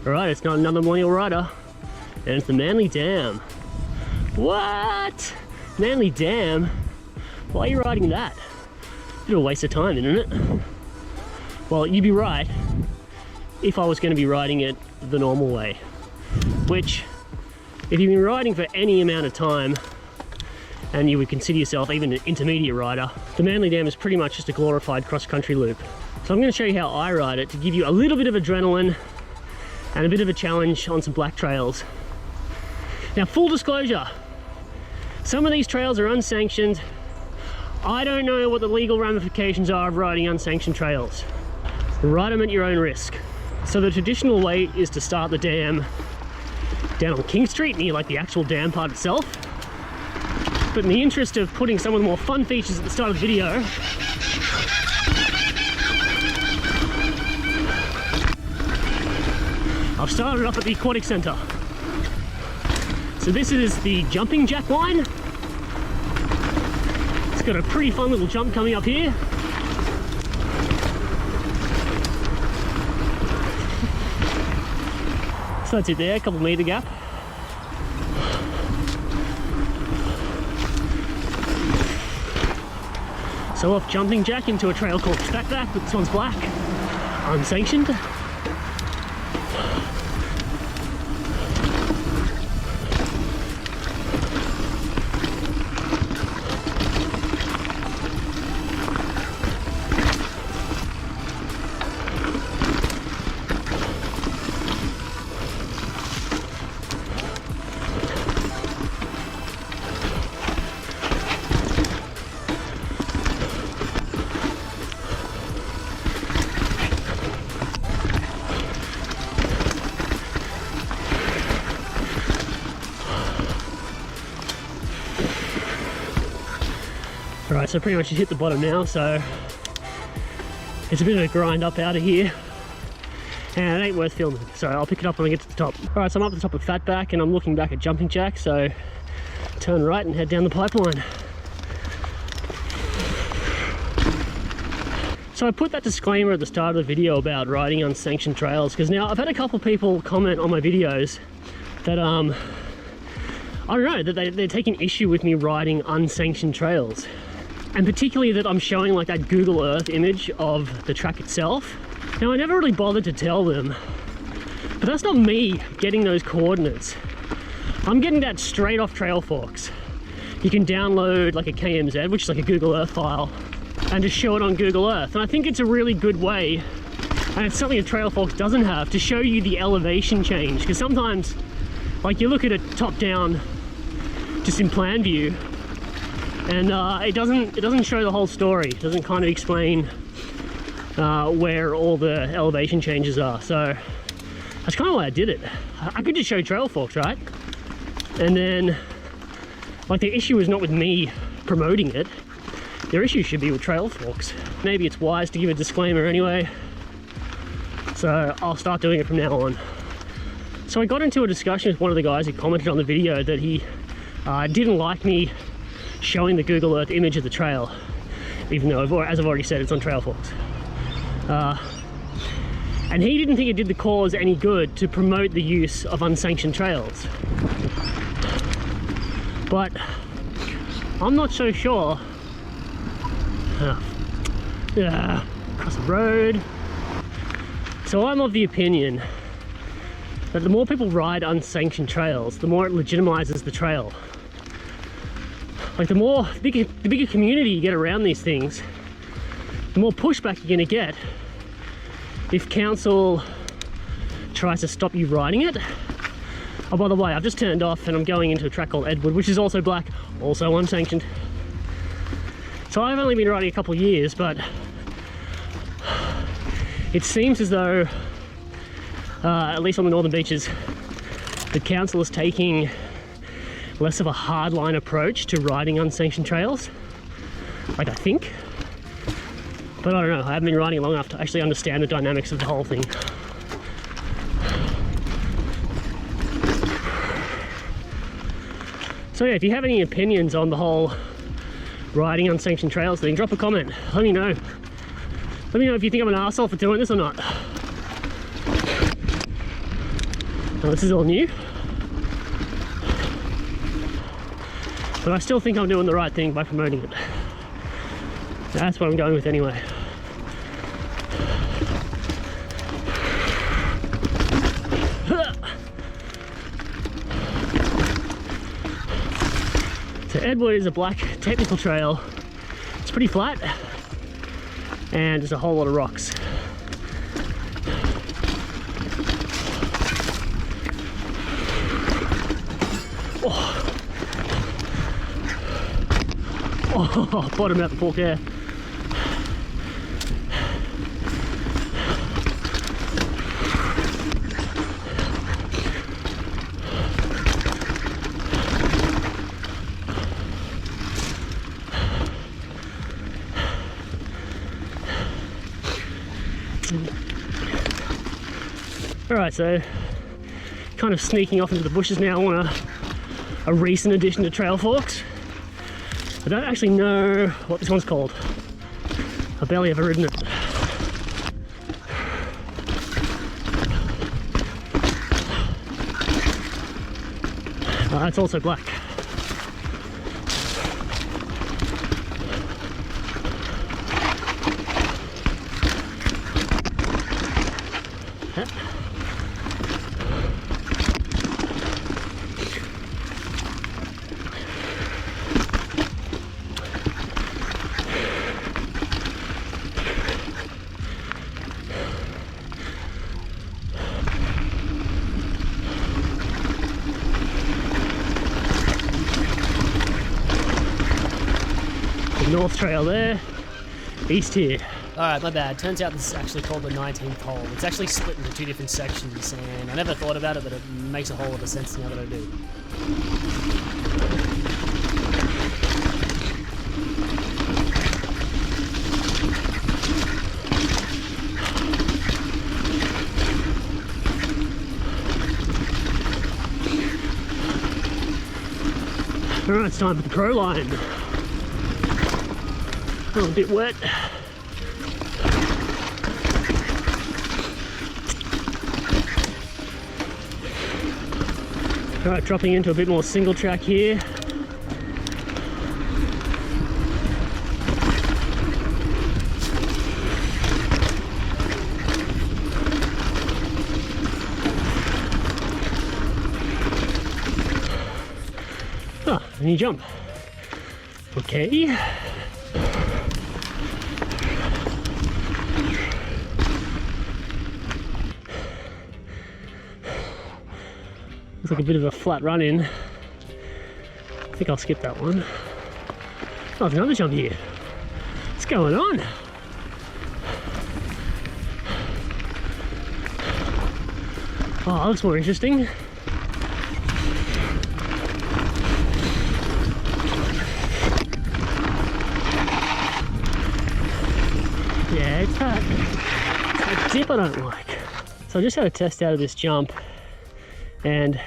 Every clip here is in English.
Alright, it's not another millennial rider, and it's the Manly Dam. What? Manly Dam? Why are you riding that? Bit of a waste of time, isn't it? Well, you'd be right if I was going to be riding it the normal way. Which, if you've been riding for any amount of time, and you would consider yourself even an intermediate rider, the Manly Dam is pretty much just a glorified cross-country loop. So I'm going to show you how I ride it to give you a little bit of adrenaline and a bit of a challenge on some black trails. Now, full disclosure, some of these trails are unsanctioned. I don't know what the legal ramifications are of riding unsanctioned trails. Ride them at your own risk. So the traditional way is to start the dam down on King Street, near like the actual dam part itself. But in the interest of putting some of the more fun features at the start of the video, I've started up at the Aquatic Centre. So this is the jumping jack line. It's got a pretty fun little jump coming up here. So that's it there, a couple metre gap. So off jumping jack into a trail called Fatback, but this one's black, unsanctioned. Alright, so pretty much just hit the bottom now, so it's a bit of a grind up out of here, and it ain't worth filming, so I'll pick it up when I get to the top. Alright, so I'm up at the top of Fatback and I'm looking back at jumping jack, so turn right and head down the pipeline. So I put that disclaimer at the start of the video about riding unsanctioned trails, because now I've had a couple people comment on my videos that I don't know, that they're taking issue with me riding unsanctioned trails. And particularly that I'm showing like that Google Earth image of the track itself. Now, I never really bothered to tell them, but that's not me getting those coordinates. I'm getting that straight off Trailforks. You can download like a KMZ, which is like a Google Earth file, and just show it on Google Earth. And I think it's a really good way, and it's something that Trailforks doesn't have, to show you the elevation change. Because sometimes, like, you look at it top down, just in plan view, and it doesn't show the whole story. It doesn't kind of explain where all the elevation changes are. So that's kind of why I did it. I could just show Trailforks, right? And then, like, the issue is not with me promoting it. Their issue should be with Trailforks. Maybe it's wise to give a disclaimer anyway, so I'll start doing it from now on. So I got into a discussion with one of the guys who commented on the video that he didn't like me showing the Google Earth image of the trail, even though, as I've already said, it's on Trailforks. And he didn't think it did the cause any good to promote the use of unsanctioned trails. But I'm not so sure. Across the road. So I'm of the opinion that the more people ride unsanctioned trails, the more it legitimizes the trail. Like, the bigger community you get around these things, the more pushback you're going to get if council tries to stop you riding it. Oh, by the way, I've just turned off and I'm going into a track called Edward, which is also black, also unsanctioned. So I've only been riding a couple of years, but it seems as though, at least on the northern beaches, the council is taking less of a hardline approach to riding unsanctioned trails, like, I think. But I don't know, I haven't been riding long enough to actually understand the dynamics of the whole thing. So yeah, if you have any opinions on the whole riding unsanctioned trails thing, drop a comment, let me know. Let me know if you think I'm an arsehole for doing this or not. Well, this is all new, but I still think I'm doing the right thing by promoting it. That's what I'm going with anyway. So Edward is a black technical trail. It's pretty flat and there's a whole lot of rocks. Oh, bottom out the fork there. Alright, so kind of sneaking off into the bushes now on a recent addition to Trail Forks. I don't actually know what this one's called. I've barely ever ridden it. It's also black. North trail there, east here. Alright, my bad. Turns out this is actually called the 19th hole. It's actually split into two different sections, and I never thought about it, but it makes a whole lot of sense now that I do. Alright, it's time for the Pro Line. Oh, a bit wet. Alright, dropping into a bit more single track here. Ah, and you jump. Okay. Looks like a bit of a flat run in. I think I'll skip that one. Oh, there's another jump here. What's going on? Oh, that looks more interesting. Yeah, it's that dip I don't like. So I just had a test out of this jump, and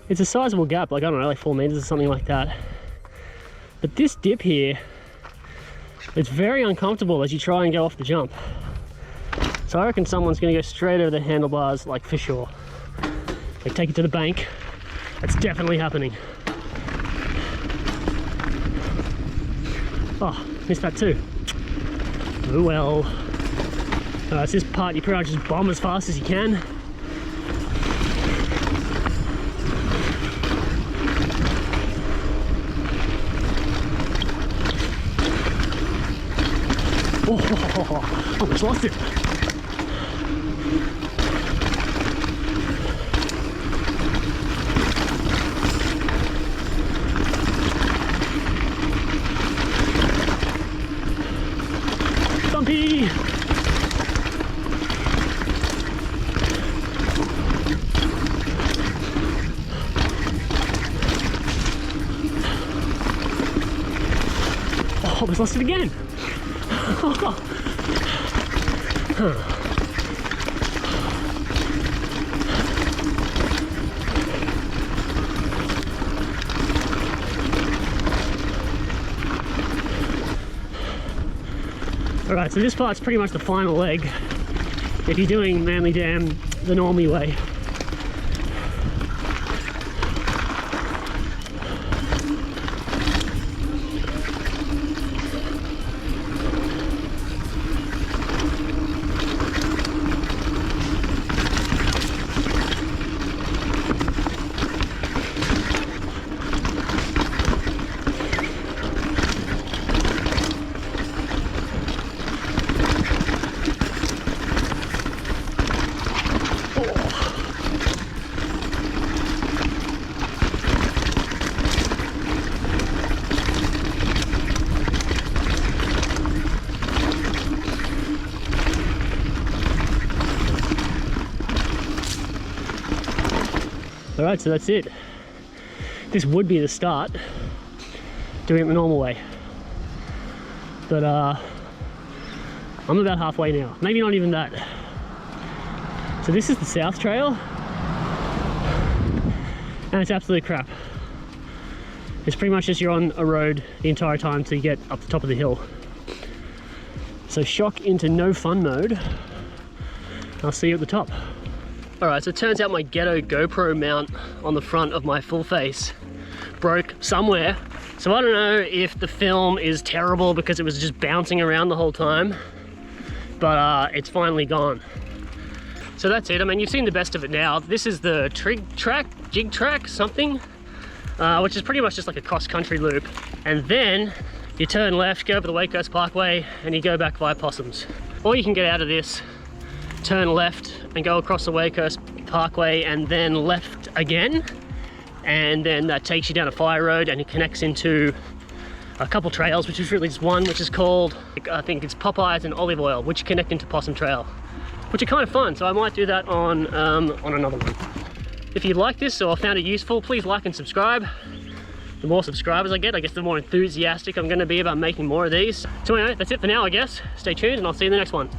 it's a sizable gap, like I don't know, like 4 meters or something like that. But this dip here, it's very uncomfortable as you try and go off the jump. So I reckon someone's gonna go straight over the handlebars, like for sure. Like take it to the bank. That's definitely happening. Oh, missed that too. Oh well. It's this part you pretty much just bomb as fast as you can. Oh, almost lost it. Bumpy. Oh, almost lost it again. Alright, so this part's pretty much the final leg if you're doing Manly Dam the normie way. All right, so that's it. This would be the start, doing it the normal way. But I'm about halfway now, maybe not even that. So this is the South Trail, and it's absolute crap. It's pretty much just you're on a road the entire time till you get up the top of the hill. So shock into no fun mode. I'll see you at the top. All right, so it turns out my ghetto GoPro mount on the front of my full face broke somewhere. So I don't know if the film is terrible because it was just bouncing around the whole time, but it's finally gone. So that's it. I mean, you've seen the best of it now. This is the jig track, something, which is pretty much just like a cross-country loop. And then you turn left, go over the Wake Coast Parkway, and you go back via Possums. Or you can get out of this, turn left, and go across the Wake Coast Parkway, and then left again. And then that takes you down a fire road, and it connects into a couple trails, which is really just one, which is called, I think it's Popeyes and Olive Oil, which connect into Possum Trail, which are kind of fun. So I might do that on another one. If you like this or found it useful, please like and subscribe. The more subscribers I get, I guess the more enthusiastic I'm going to be about making more of these. So anyway, that's it for now, I guess. Stay tuned, and I'll see you in the next one.